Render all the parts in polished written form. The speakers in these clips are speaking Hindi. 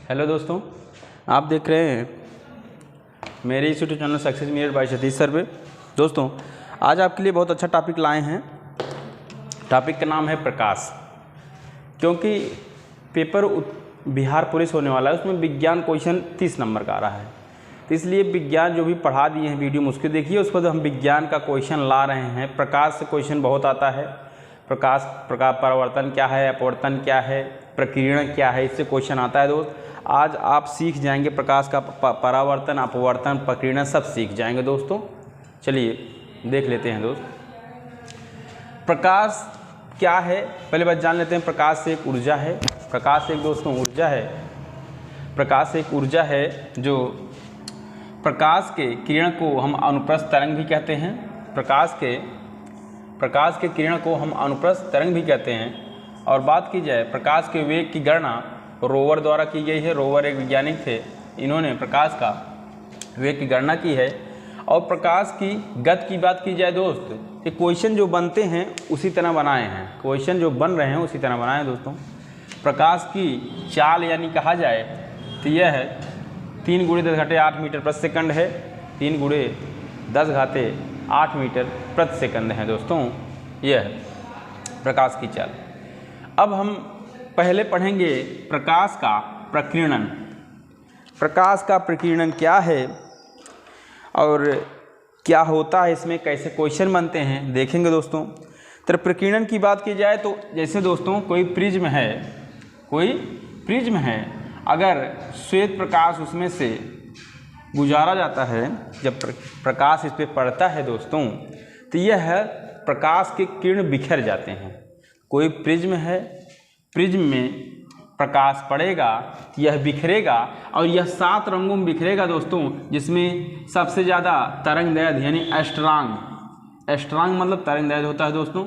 हेलो दोस्तों, आप देख रहे हैं मेरे इस YouTube channel success merit by Satish sir पे। दोस्तों, आज आपके लिए बहुत अच्छा टॉपिक लाए हैं। टॉपिक का नाम है प्रकाश। क्योंकि पेपर बिहार पुलिस होने वाला है, उसमें विज्ञान क्वेश्चन 30 नंबर का आ रहा है, तो इसलिए विज्ञान जो भी पढ़ा दिए हैं वीडियो में उसको देखिए। उसको तो हम विज्ञान का क्वेश्चन ला रहे हैं। प्रकाश से क्वेश्चन बहुत आता है। प्रकाश परावर्तन क्या है, अपवर्तन क्या है, प्रकीर्णन क्या है, इससे क्वेश्चन आता है। दोस्त, आज आप सीख जाएंगे प्रकाश का परावर्तन, अपवर्तन, प्रकीर्णन सब सीख जाएंगे। दोस्तों चलिए देख लेते हैं। दोस्त, प्रकाश क्या है पहले बात जान लेते हैं। प्रकाश एक ऊर्जा है। प्रकाश एक दोस्तों ऊर्जा है। प्रकाश एक ऊर्जा है जो प्रकाश के किरण को हम अनुप्रस्थ तरंग भी कहते हैं। प्रकाश के किरण को हम अनुप्रस्थ तरंग भी कहते हैं। और बात की जाए प्रकाश के वेग की गणना रोवर द्वारा की गई है। रोवर एक वैज्ञानिक थे, इन्होंने प्रकाश का वेग की गणना की है। और प्रकाश की गति की बात की जाए दोस्त, ये क्वेश्चन जो बनते हैं उसी तरह बनाए हैं। क्वेश्चन जो बन रहे हैं उसी तरह बनाए हैं। दोस्तों, प्रकाश की चाल यानी कहा जाए तो यह है 3 × 10⁻8 मीटर प्रति सेकंड है। 3 × 10⁸ मीटर प्रति सेकंड है। दोस्तों, यह है प्रकाश की चाल। अब हम पहले पढ़ेंगे प्रकाश का प्रकीर्णन। प्रकाश का प्रकीर्णन क्या है और क्या होता है, इसमें कैसे क्वेश्चन बनते हैं देखेंगे। दोस्तों, तो प्रकीर्णन की बात की जाए तो जैसे दोस्तों कोई प्रिज्म है, अगर श्वेत प्रकाश उसमें से गुजारा जाता है, जब प्रकाश इस पर पड़ता है दोस्तों, तो यह प्रकाश के किरण बिखर जाते हैं। कोई प्रिज्म है, प्रिज्म में प्रकाश पड़ेगा, यह बिखरेगा और यह 7 रंगों में बिखरेगा दोस्तों, जिसमें सबसे ज़्यादा तरंगदैर्घ्य यानी एस्ट्रांग मतलब तरंगदैर्घ्य होता है। दोस्तों,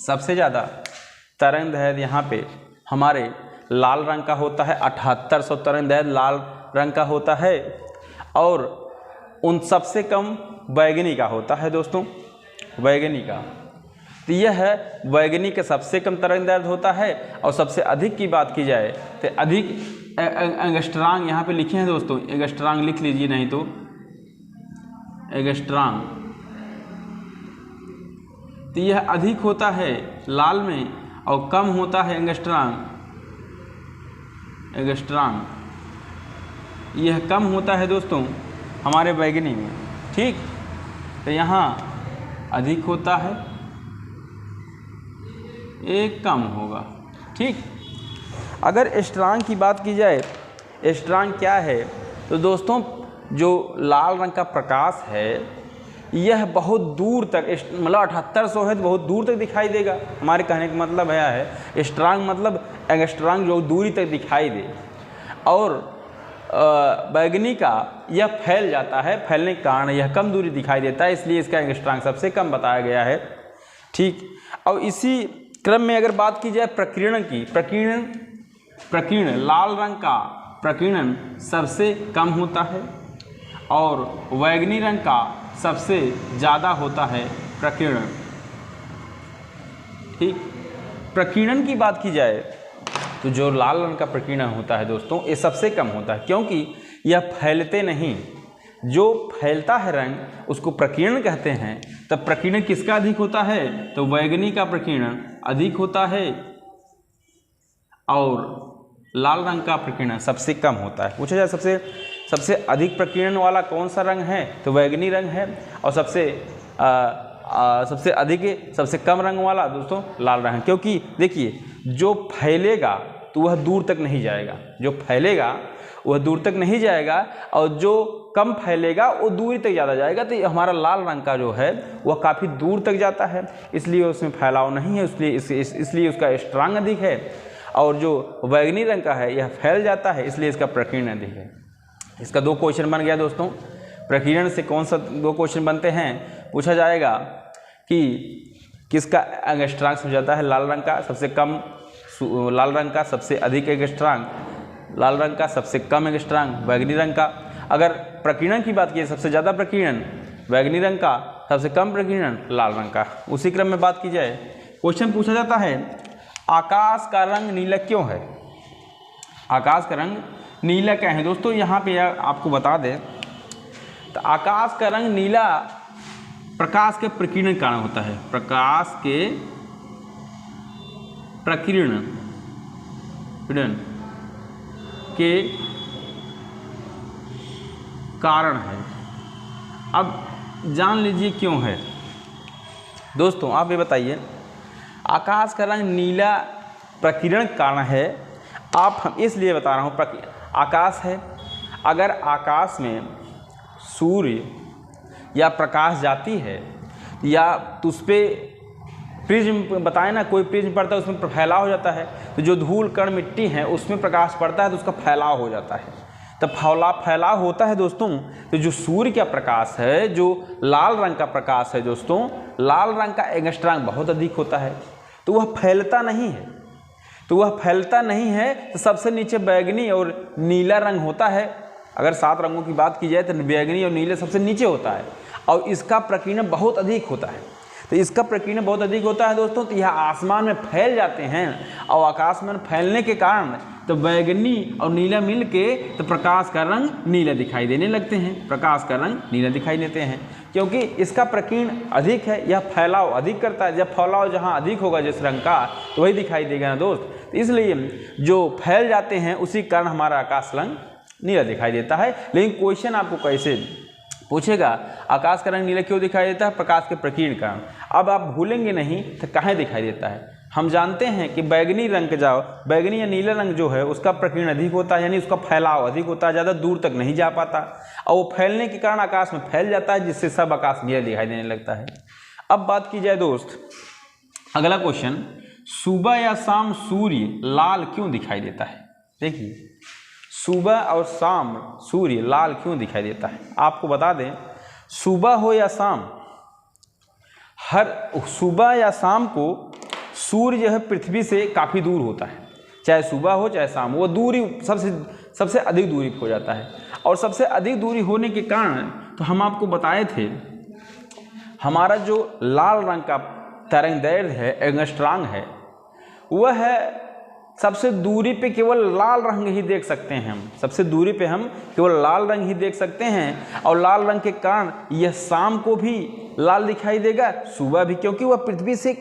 सबसे ज़्यादा तरंगदैर्घ्य यहाँ पे हमारे लाल रंग का होता है। 7800 तरंगदैर्घ्य लाल रंग का होता है। और उन सबसे कम बैगनी का होता है। दोस्तों, बैगनी का, तो यह है बैगनी का सबसे कम तरंगदैर्घ्य होता है। और सबसे अधिक की बात की जाए तो अधिक एंगस्ट्रांग यहाँ पे लिखे हैं। दोस्तों, एंगस्ट्रांग लिख लीजिए, नहीं तो एंगस्ट्रांग, तो यह अधिक होता है लाल में और कम होता है एंगस्ट्रांग। यह कम होता है दोस्तों हमारे बैगनी में। ठीक, तो यहाँ अधिक होता है, एक कम होगा। ठीक, अगर एस्ट्रांग की बात की जाए, एस्ट्रांग क्या है तो दोस्तों जो लाल रंग का प्रकाश है यह बहुत दूर तक, मतलब 7800 है तो बहुत दूर तक दिखाई देगा। हमारे कहने का मतलब है एस्ट्रांग मतलब एंगस्ट्रांग जो दूरी तक दिखाई दे। और बैगनी का यह फैल जाता है, फैलने के कारण यह कम दूरी दिखाई देता है, इसलिए इसका एंगस्ट्रांग सबसे कम बताया गया है। ठीक, और इसी क्रम में अगर बात की जाए प्रकीर्णन की, प्रकीर्णन लाल रंग का प्रकीर्णन सबसे कम होता है और बैगनी रंग का सबसे ज़्यादा होता है प्रकीर्णन। ठीक, प्रकीर्णन की बात की जाए तो जो लाल रंग का प्रकीर्णन होता है दोस्तों, ये सबसे कम होता है, क्योंकि यह फैलते नहीं। जो फैलता है रंग उसको प्रकीर्णन कहते हैं। तब प्रकीर्णन किसका अधिक होता है तो बैगनी का प्रकीर्णन अधिक होता है और लाल रंग का प्रकीर्णन सबसे कम होता है। पूछा जाए सबसे अधिक प्रकीर्णन वाला कौन सा रंग है तो बैगनी रंग है। और सबसे अधिक सबसे कम रंग वाला दोस्तों लाल रंग है। क्योंकि देखिए जो फैलेगा तो वह दूर तक नहीं जाएगा, जो फैलेगा वह दूर तक नहीं जाएगा और जो कम फैलेगा वो दूरी तक ज़्यादा जाएगा। तो हमारा लाल रंग का जो है वह काफ़ी दूर तक जाता है, इसलिए उसमें फैलाव नहीं है, इसलिए उसका एस्ट्रांग अधिक है। और जो बैगनी रंग का है यह फैल जाता है, इसलिए इसका प्रकीर्णन अधिक है। इसका 2 क्वेश्चन बन गया दोस्तों। प्रकीर्णन से कौन सा 2 क्वेश्चन बनते हैं, पूछा जाएगा कि किसका एंगस्ट्रांग हो जाता है लाल रंग का सबसे कम, लाल रंग का सबसे अधिक एंगस्ट्रांग, लाल रंग का सबसे कम एंगस्ट्रांग बैगनी रंग का। अगर प्रकीर्णन की बात की सबसे ज़्यादा प्रकीर्णन बैगनी रंग का, सबसे कम प्रकीर्णन लाल रंग का। उसी क्रम में बात की जाए, क्वेश्चन पूछा जाता है आकाश का रंग नीला क्यों है। आकाश का रंग नीला क्या है दोस्तों, यहाँ पे आपको बता दें तो आकाश का रंग नीला प्रकाश के प्रकीर्णन के कारण होता है। प्रकाश के प्रकीर्णन के कारण है। अब जान लीजिए क्यों है दोस्तों, आप ये बताइए। आकाश का रंग नीला प्रकीर्णन के कारण है। आप हम इसलिए बता रहा हूँ, आकाश है, अगर आकाश में सूर्य या प्रकाश जाती है या तो उस पर प्रिज्म बताए ना, कोई प्रिज्म पड़ता है उसमें फैलाव हो जाता है, तो जो धूल कण मिट्टी है उसमें प्रकाश पड़ता है तो उसका फैलाव हो जाता है। तब फैलाव होता है दोस्तों, तो जो सूर्य का प्रकाश है, जो लाल रंग का प्रकाश है दोस्तों, लाल रंग का एंगस्ट्रॉम बहुत अधिक होता है, तो वह फैलता नहीं है। तो सबसे नीचे बैगनी और नीला रंग होता है। अगर 7 रंगों की बात की जाए तो बैगनी और नीले सबसे नीचे होता है और इसका प्रकीर्णन बहुत अधिक होता है। तो इसका प्रकीर्णन बहुत अधिक होता है दोस्तों, तो यह आसमान में फैल जाते हैं और आकाश में फैलने के कारण तो बैगनी और नीला मिल के तो प्रकाश का रंग नीला दिखाई देने लगते हैं। प्रकाश का रंग नीला दिखाई देते हैं क्योंकि इसका प्रकीर्णन अधिक है, यह फैलाव अधिक करता है। जब फैलाव जहाँ अधिक होगा जिस रंग का तो वही दिखाई देगा ना दोस्त। तो इसलिए जो फैल जाते हैं उसी कारण हमारा आकाश रंग नीला दिखाई देता है। लेकिन क्वेश्चन आपको कैसे पूछेगा, आकाश का रंग नीला क्यों दिखाई देता है? प्रकाश के प्रकीर्णन कारण। अब आप भूलेंगे नहीं तो कहाँ दिखाई देता है। हम जानते हैं कि बैगनी रंग के जाओ, बैगनी या नीला रंग जो है उसका प्रकीर्णन अधिक होता है, यानी उसका फैलाव अधिक होता है, ज़्यादा दूर तक नहीं जा पाता और वो फैलने के कारण आकाश में फैल जाता है, जिससे सब आकाश नीला दिखाई देने लगता है। अब बात की जाए दोस्त, अगला क्वेश्चन, सुबह या शाम सूर्य लाल क्यों दिखाई देता है? देखिए, सुबह और शाम सूर्य लाल क्यों दिखाई देता है? आपको बता दें, सुबह हो या शाम, हर सुबह या शाम को सूर्य जो है पृथ्वी से काफ़ी दूर होता है, चाहे सुबह हो चाहे शाम, वो दूरी सबसे अधिक दूरी हो जाता है। और सबसे अधिक दूरी होने के कारण तो हम आपको बताए थे, हमारा जो लाल रंग का तरंगदैर्घ्य है, एंगस्ट्रॉम है, वह है सबसे दूरी पे केवल लाल रंग ही देख सकते हैं हम। सबसे दूरी पे हम केवल लाल रंग ही देख सकते हैं और लाल रंग के कारण यह शाम को भी लाल दिखाई देगा, सुबह भी, क्योंकि वह पृथ्वी से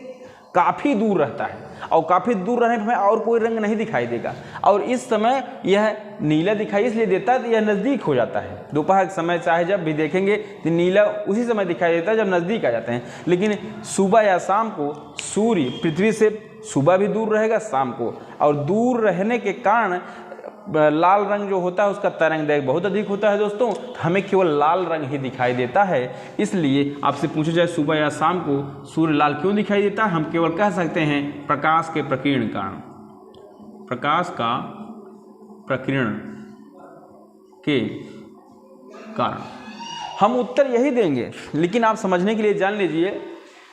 काफ़ी दूर रहता है और काफ़ी दूर रहने पर हमें और कोई रंग नहीं दिखाई देगा। और इस समय यह नीला दिखाई इसलिए देता है तो यह नज़दीक हो जाता है। दोपहर के समय चाहे जब भी देखेंगे तो नीला उसी समय दिखाई देता है जब नज़दीक आ जाते हैं। लेकिन सुबह या शाम को सूर्य पृथ्वी से सुबह भी दूर रहेगा, शाम को, और दूर रहने के कारण लाल रंग जो होता है उसका तरंगदैर्घ्य बहुत अधिक होता है दोस्तों, तो हमें केवल लाल रंग ही दिखाई देता है। इसलिए आपसे पूछा जाए सुबह या शाम को सूर्य लाल क्यों दिखाई देता है, हम केवल कह सकते हैं प्रकाश के प्रकीर्णन कारण, प्रकाश का प्रकीर्णन के कारण। हम उत्तर यही देंगे, लेकिन आप समझने के लिए जान लीजिए,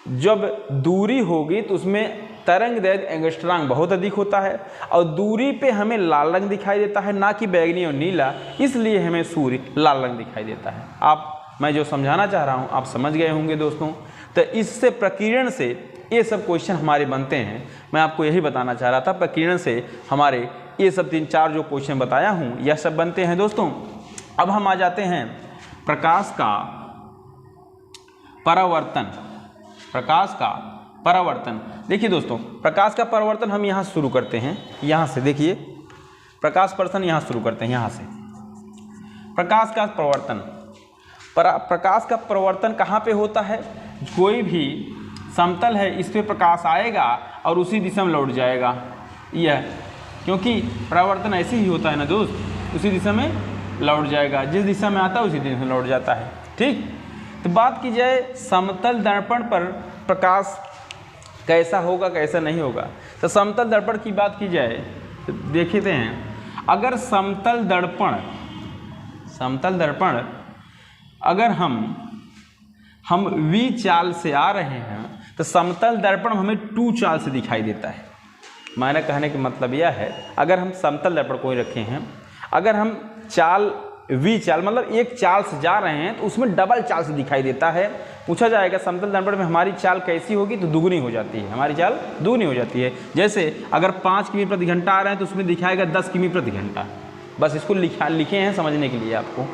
जब दूरी होगी तो उसमें तरंगदैर्घ्य एंगस्ट्रॉम बहुत अधिक होता है और दूरी पे हमें लाल रंग दिखाई देता है, ना कि बैगनी और नीला, इसलिए हमें सूर्य लाल रंग दिखाई देता है। मैं जो समझाना चाह रहा हूँ आप समझ गए होंगे दोस्तों। तो इससे प्रकीर्णन से ये सब क्वेश्चन हमारे बनते हैं। मैं आपको यही बताना चाह रहा था, प्रकीर्णन से हमारे ये सब 3-4 जो क्वेश्चन बताया हूँ यह सब बनते हैं दोस्तों। अब हम आ जाते हैं प्रकाश का परावर्तन। प्रकाश का परावर्तन, देखिए दोस्तों, प्रकाश का परावर्तन हम यहाँ शुरू करते हैं, यहाँ से देखिए, प्रकाश परावर्तन यहाँ शुरू करते हैं, यहाँ से प्रकाश का परावर्तन। प्रकाश का परावर्तन कहाँ पे होता है? कोई भी समतल है इस पे प्रकाश आएगा और उसी दिशा में लौट जाएगा, यह, क्योंकि परावर्तन ऐसे ही होता है ना दोस्त, उसी दिशा में लौट जाएगा, जिस दिशा में आता है उसी दिशा में लौट जाता है। ठीक, तो बात की जाए समतल दर्पण पर प्रकाश कैसा होगा कैसा नहीं होगा, तो समतल दर्पण की बात की जाए तो देखते हैं, अगर समतल दर्पण अगर हम V चाल से आ रहे हैं तो समतल दर्पण हमें 2 चाल से दिखाई देता है। मेरा कहने का मतलब यह है, अगर हम समतल दर्पण कोई रखे हैं, अगर हम चाल V चाल मतलब एक चाल से जा रहे हैं तो उसमें डबल चाल से दिखाई देता है। पूछा जाएगा समतल दर्पण में हमारी चाल कैसी होगी, तो दुगुनी हो जाती है, हमारी चाल दुगुनी हो जाती है। जैसे अगर 5 किमी प्रति घंटा आ रहे हैं तो उसमें दिखाएगा 10 किमी प्रति घंटा, बस इसको लिखे हैं समझने के लिए आपको।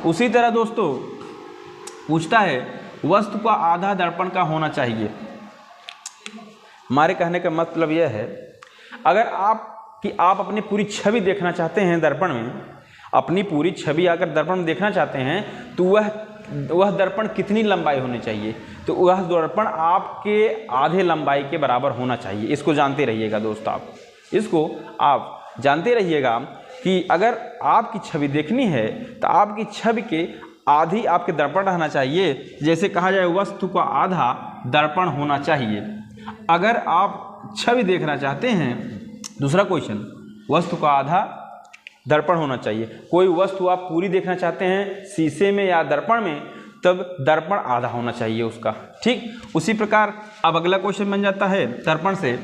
उसी तरह दोस्तों पूछता है वस्तु का आधा दर्पण का होना चाहिए। हमारे कहने का मतलब यह है, अगर आप अपनी पूरी छवि देखना चाहते हैं दर्पण में, अपनी पूरी छवि अगर दर्पण में देखना चाहते हैं तो वह दर्पण कितनी लंबाई होनी चाहिए, तो वह दर्पण आपके आधे लंबाई के बराबर होना चाहिए। इसको जानते रहिएगा दोस्तों, आप इसको आप जानते रहिएगा कि अगर आपकी छवि देखनी है तो आपकी छवि के आधी आपके दर्पण रहना चाहिए। जैसे कहा जाए वस्तु का आधा दर्पण होना चाहिए। अगर आप छवि देखना चाहते हैं, दूसरा क्वेश्चन, वस्तु का आधा दर्पण होना चाहिए। कोई वस्तु आप पूरी देखना चाहते हैं शीशे में या दर्पण में, तब दर्पण आधा होना चाहिए उसका। ठीक उसी प्रकार अब अगला क्वेश्चन बन जाता है दर्पण से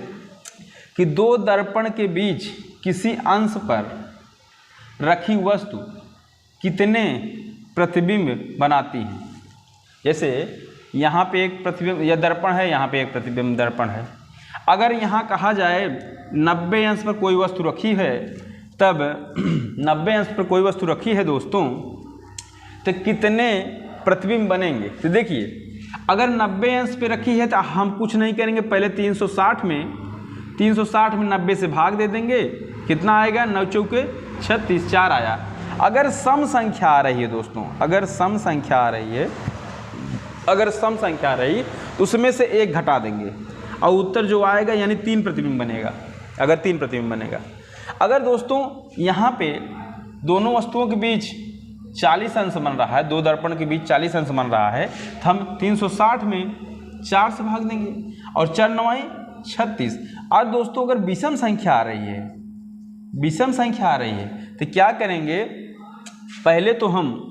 कि दो दर्पण के बीच किसी अंश पर रखी वस्तु कितने प्रतिबिंब बनाती है। जैसे यहाँ पे एक प्रतिबिंब या दर्पण है, यहाँ पे एक प्रतिबिंब दर्पण है। अगर यहाँ कहा जाए 90 अंश पर कोई वस्तु रखी है, तब 90 अंश पर कोई वस्तु रखी है दोस्तों, तो कितने प्रतिबिंब बनेंगे। तो देखिए अगर 90 अंश पे रखी है तो हम कुछ नहीं करेंगे, पहले 360 में 90 से भाग दे देंगे, कितना आएगा, 9 चौके 36, 4 आया। अगर सम संख्या आ रही है दोस्तों, अगर सम संख्या आ रही तो उसमें से एक घटा देंगे और उत्तर जो आएगा यानी 3 प्रतिबिंब बनेगा। अगर 3 प्रतिबिंब बनेगा, अगर दोस्तों यहाँ पे दोनों वस्तुओं के बीच 40 अंश बन रहा है, दो दर्पण के बीच 40 अंश बन रहा है, तो हम 360 में 4 से भाग देंगे और 4 9 36। और दोस्तों अगर विषम संख्या आ रही है तो क्या करेंगे, पहले तो हम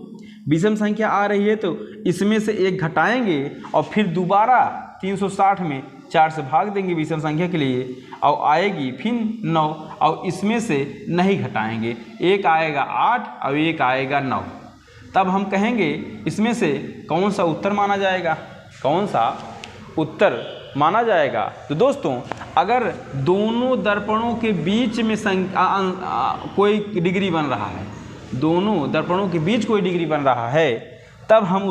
विषम संख्या आ रही है तो इसमें से एक घटाएंगे और फिर दोबारा 360 में 4 से भाग देंगे विषम संख्या के लिए, और आएगी फिर 9 और इसमें से नहीं घटाएंगे, एक आएगा 8 और एक आएगा 9। तब हम कहेंगे इसमें से कौन सा उत्तर माना जाएगा। तो दोस्तों अगर दोनों दर्पणों के बीच में कोई डिग्री बन रहा है, दोनों दर्पणों के बीच कोई डिग्री बन रहा है, तब हम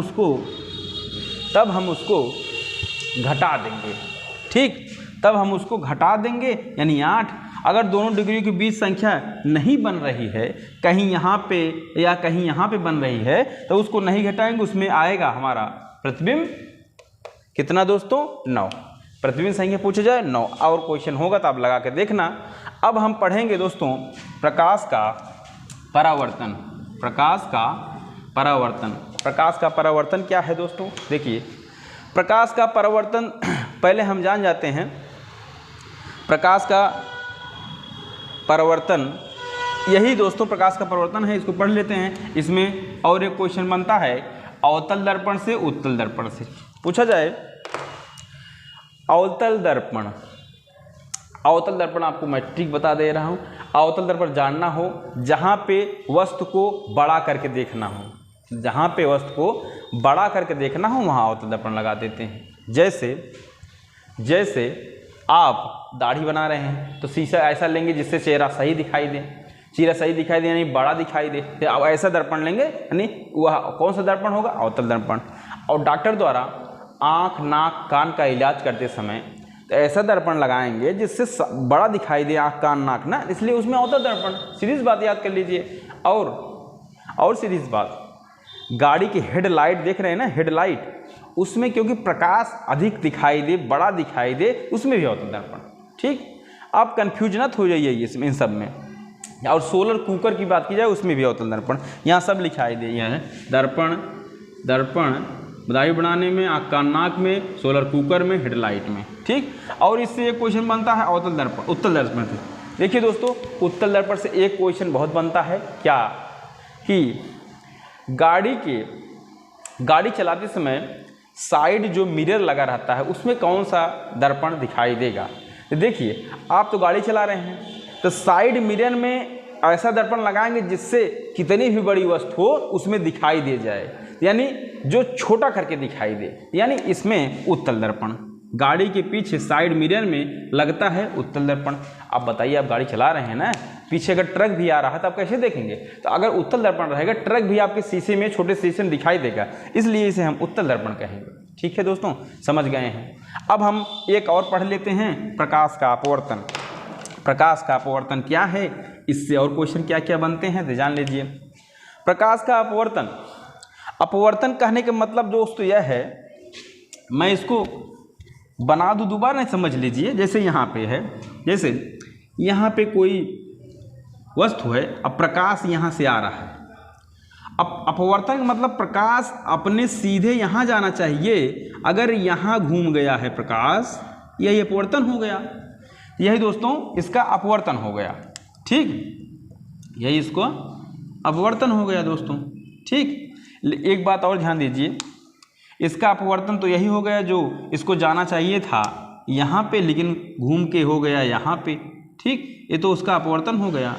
उसको घटा देंगे। ठीक, तब हम उसको घटा देंगे यानी 8। अगर दोनों डिग्री के बीच संख्या नहीं बन रही है, कहीं यहाँ पे या कहीं यहाँ पे बन रही है, तो उसको नहीं घटाएंगे, उसमें आएगा हमारा प्रतिबिंब कितना दोस्तों, 9। प्रतिबिंब संख्या पूछा जाए 9, और क्वेश्चन होगा तो आप लगा के देखना। अब हम पढ़ेंगे दोस्तों प्रकाश का परावर्तन। प्रकाश का परावर्तन क्या है दोस्तों, देखिए प्रकाश का परावर्तन पहले हम जान जाते हैं। प्रकाश का परावर्तन यही दोस्तों प्रकाश का परावर्तन है, इसको पढ़ लेते हैं। इसमें और एक क्वेश्चन बनता है अवतल दर्पण से उत्तल दर्पण से पूछा जाए। अवतल दर्पण आपको मैं ट्रिक बता दे रहा हूँ। अवतल दर्पण जानना हो, जहाँ पे वस्तु को बड़ा करके देखना हो, वहाँ अवतल दर्पण लगा देते हैं। जैसे आप दाढ़ी बना रहे हैं तो शीशा ऐसा लेंगे जिससे चेहरा सही दिखाई दे, यानी बड़ा दिखाई दे। फिर आप ऐसा दर्पण लेंगे, यानी वह कौन सा दर्पण होगा, अवतल दर्पण। और डॉक्टर द्वारा आँख, नाक, कान का इलाज करते समय तो ऐसा दर्पण लगाएंगे जिससे बड़ा दिखाई दे आँख, कान, नाक ना, इसलिए उसमें अवतल दर्पण। सीरीज बात याद कर लीजिए। और सीरीज बात, गाड़ी की हेडलाइट देख रहे हैं ना, हेडलाइट, उसमें क्योंकि प्रकाश अधिक दिखाई दे, बड़ा दिखाई दे, उसमें भी अवतल दर्पण। ठीक, आप कन्फ्यूज न हो जाइए इसमें, इन सब में। और सोलर कुकर की बात की जाए उसमें भी अवतल दर्पण, यहाँ सब लिखाई दे, यहाँ है दर्पण दाढ़ी बनाने में, आँख, कान, नाक में, सोलर कुकर में, हेडलाइट में। ठीक, और इससे एक क्वेश्चन बनता है अवतल दर्पण, उत्तल दर्पण से। देखिए दोस्तों उत्तल दर्पण से एक क्वेश्चन बहुत बनता है, क्या कि गाड़ी चलाते समय साइड जो मिरर लगा रहता है उसमें कौन सा दर्पण दिखाई देगा। तो देखिए आप तो गाड़ी चला रहे हैं तो साइड मिरर में ऐसा दर्पण लगाएंगे जिससे कितनी भी बड़ी वस्तु हो उसमें दिखाई दे जाए, यानी जो छोटा करके दिखाई दे, यानी इसमें उत्तल दर्पण। गाड़ी के पीछे साइड मिरर में लगता है उत्तल दर्पण। आप बताइए, आप गाड़ी चला रहे हैं ना, पीछे अगर ट्रक भी आ रहा है तो आप कैसे देखेंगे? तो अगर उत्तल दर्पण रहेगा, ट्रक भी आपके शीशे में, छोटे शीशे में दिखाई देगा, इसलिए इसे हम उत्तल दर्पण कहेंगे। ठीक है दोस्तों, समझ गए हैं। अब हम एक और पढ़ लेते हैं, प्रकाश का अपवर्तन। प्रकाश का अपवर्तन क्या है, इससे और क्वेश्चन क्या क्या बनते हैं तो जान लीजिए। प्रकाश का अपवर्तन, अपवर्तन कहने का मतलब दोस्तों यह है, मैं इसको बना दूं दोबारा, समझ लीजिए। जैसे यहाँ पे है, जैसे यहाँ पे कोई वस्तु है, अब प्रकाश यहाँ से आ रहा है। अब अपवर्तन का मतलब प्रकाश अपने सीधे यहाँ जाना चाहिए, अगर यहाँ घूम गया है प्रकाश, यही अपवर्तन हो गया। यही दोस्तों इसका अपवर्तन हो गया। ठीक, यही इसको अपवर्तन हो गया दोस्तों। ठीक, एक बात और ध्यान दीजिए, इसका अपवर्तन तो यही हो गया जो इसको जाना चाहिए था यहाँ पे, लेकिन घूम के हो गया यहाँ पे। ठीक, ये तो उसका अपवर्तन हो गया।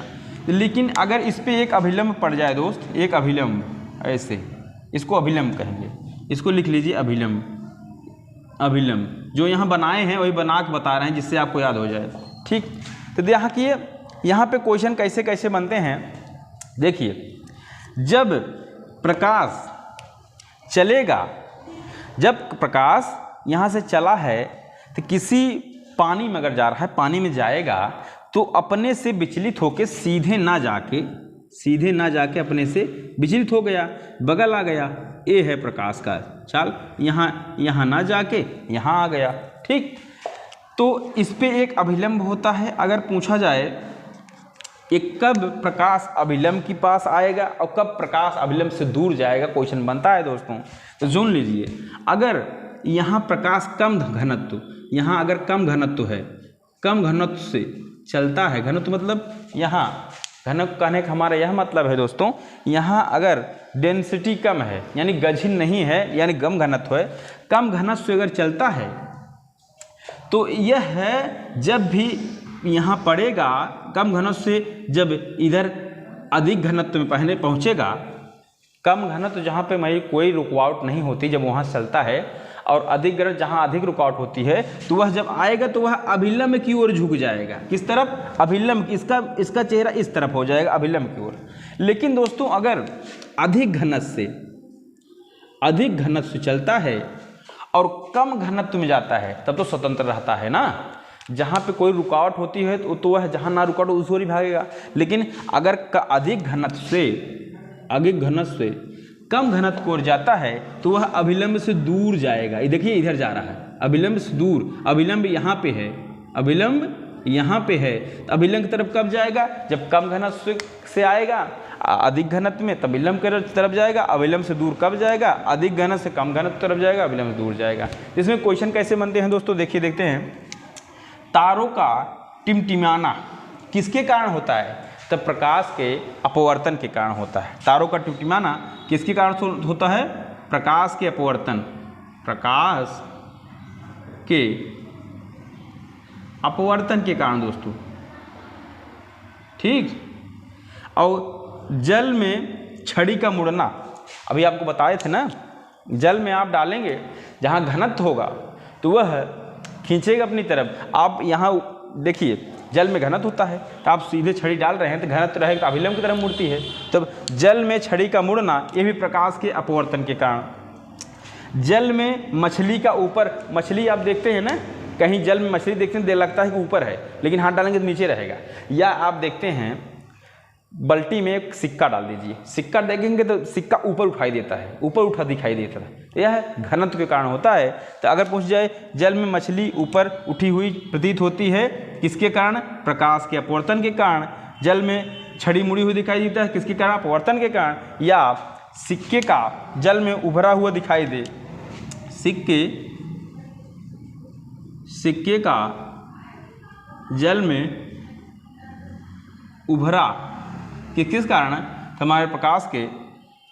लेकिन अगर इस पे एक अभिलंब पड़ जाए दोस्त, एक अभिलंब, ऐसे इसको अभिलंब कहेंगे, इसको लिख लीजिए अभिलंब। अभिलंब जो यहाँ बनाए हैं वही बना के बता रहे हैं, जिससे आपको याद हो जाए। ठीक, तो यहाँ की यहाँ पे क्वेश्चन कैसे कैसे बनते हैं देखिए। जब प्रकाश चलेगा, जब प्रकाश यहाँ से चला है तो किसी पानी में अगर जा रहा है, पानी में जाएगा तो अपने से विचलित होकर सीधे ना जाके अपने से विचलित हो गया, बगल आ गया। ये है प्रकाश का चाल, यहाँ ना जाके यहाँ आ गया। ठीक, तो इस पे एक अभिलंब होता है। अगर पूछा जाए एक कब प्रकाश अभिलंब के पास आएगा और कब प्रकाश अभिलंब से दूर जाएगा, क्वेश्चन बनता है दोस्तों। तो सुन लीजिए, अगर यहाँ प्रकाश कम घनत्व, यहाँ अगर कम घनत्व है, कम घनत्व से चलता है, घनत्व मतलब यहाँ घनत्व कहने का हमारा यह मतलब है दोस्तों, यहाँ अगर डेंसिटी कम है यानी गंभीर नहीं है, यानी कम घनत्व है, कम घनत्व से अगर चलता है तो यह है जब भी यहाँ पड़ेगा कम घनत्व से, जब इधर अधिक घनत्व में पहले पहुँचेगा, कम घनत्व जहाँ पे मैं कोई रुकावट नहीं होती जब वहाँ चलता है, और अधिक घनत्व जहाँ अधिक रुकावट होती है, तो वह जब आएगा तो वह अभिलंब की ओर झुक जाएगा। किस तरफ? अभिलंब। इसका चेहरा इस तरफ हो जाएगा, अभिलंब की ओर। लेकिन दोस्तों अगर अधिक घनत्व से चलता है और कम घनत्व में जाता है, तब तो स्वतंत्र रहता है ना। जहाँ पे कोई रुकावट होती है तो वह जहाँ ना रुकावट उस ओर ही भागेगा। लेकिन अगर अधिक घनत्व से कम घनत्व की ओर जाता है तो वह अभिलंब से दूर जाएगा। ये देखिए इधर जा रहा है, अभिलंब से दूर। अभिलंब यहाँ पे है, अभिलंब यहाँ पे है, तो अभिलंब की तरफ कब जाएगा? जब कम घनत्व से आएगा अधिक घनत्व में, तब अभिलंब की तरफ जाएगा। अभिलंब से दूर कब जाएगा? अधिक घनत्व से कम घनत्व की तरफ जाएगा, अभिलंब से दूर जाएगा। इसमें क्वेश्चन कैसे बनते हैं दोस्तों, देखिए देखते हैं। तारों का टिमटिमाना किसके कारण होता है? तब प्रकाश के अपवर्तन के कारण होता है। तारों का टिमटिमाना किसके कारण होता है? प्रकाश के अपवर्तन, प्रकाश के अपवर्तन के कारण दोस्तों। ठीक, और जल में छड़ी का मुड़ना, अभी आपको बताए थे ना, जल में आप डालेंगे जहाँ घनत्व होगा तो वह खींचेगा अपनी तरफ। आप यहाँ देखिए जल में घनत्व होता है, तो आप सीधे छड़ी डाल रहे हैं तो घनत्व रहेगा तो अभिलंब की तरफ मुड़ती है। तब जल में छड़ी का मुड़ना ये भी प्रकाश के अपवर्तन के कारण। जल में मछली का ऊपर, मछली आप देखते हैं ना, कहीं जल में मछली देखते हैं, देर लगता है कि ऊपर है, लेकिन हाथ डालेंगे तो नीचे रहेगा। या आप देखते हैं बाल्टी में एक सिक्का डाल दीजिए, सिक्का देखेंगे तो सिक्का ऊपर उठाई देता है, ऊपर उठा दिखाई देता है। यह घनत्व के कारण होता है। तो अगर पूछ जाए जल में मछली ऊपर उठी हुई प्रतीत होती है, किसके कारण? प्रकाश के अपवर्तन के कारण। जल में छड़ी मुड़ी हुई दिखाई देता है, किसके कारण? अपवर्तन के कारण। या सिक्के का जल में उभरा हुआ दिखाई दे, सिक्के का जल में उभरा कि किस कारण? हमारे प्रकाश के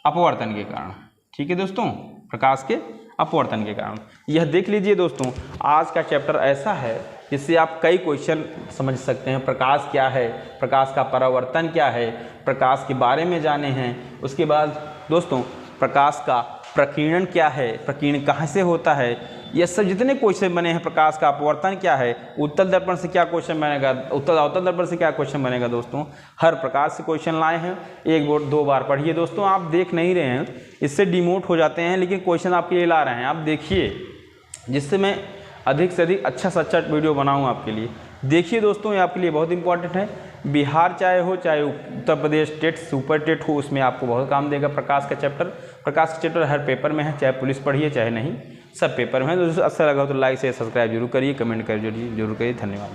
अपवर्तन के कारण। ठीक है दोस्तों, प्रकाश के अपवर्तन के कारण। यह देख लीजिए दोस्तों, आज का चैप्टर ऐसा है जिससे आप कई क्वेश्चन समझ सकते हैं। प्रकाश क्या है, प्रकाश का परावर्तन क्या है, प्रकाश के बारे में जाने हैं। उसके बाद दोस्तों प्रकाश का प्रकीर्णन क्या है, प्रकीर्णन कहाँ से होता है, ये सब जितने क्वेश्चन बने हैं, प्रकाश का अपवर्तन क्या है, उत्तल दर्पण से क्या क्वेश्चन बनेगा, उत्तल अवतल दर्पण से क्या क्वेश्चन बनेगा दोस्तों, हर प्रकार से क्वेश्चन लाए हैं। एक बार 2 बार पढ़िए दोस्तों, आप देख नहीं रहे हैं इससे डिमोट हो जाते हैं, लेकिन क्वेश्चन आपके लिए ला रहे हैं, आप देखिए, जिससे मैं अधिक से अधिक अच्छा से अच्छा वीडियो बनाऊँ आपके लिए। देखिए दोस्तों, ये आपके लिए बहुत इंपॉर्टेंट है। बिहार चाहे हो, चाहे Uttar Pradesh TET super TET हो, उसमें आपको बहुत काम देगा प्रकाश का चैप्टर। प्रकाश का चैप्टर हर पेपर में है, चाहे पुलिस पढ़िए चाहे नहीं, सब पेपर में है। दोस्तों अच्छा लगा तो लाइक से सब्सक्राइब जरूर करिए, कमेंट कर जरूर करिए। धन्यवाद।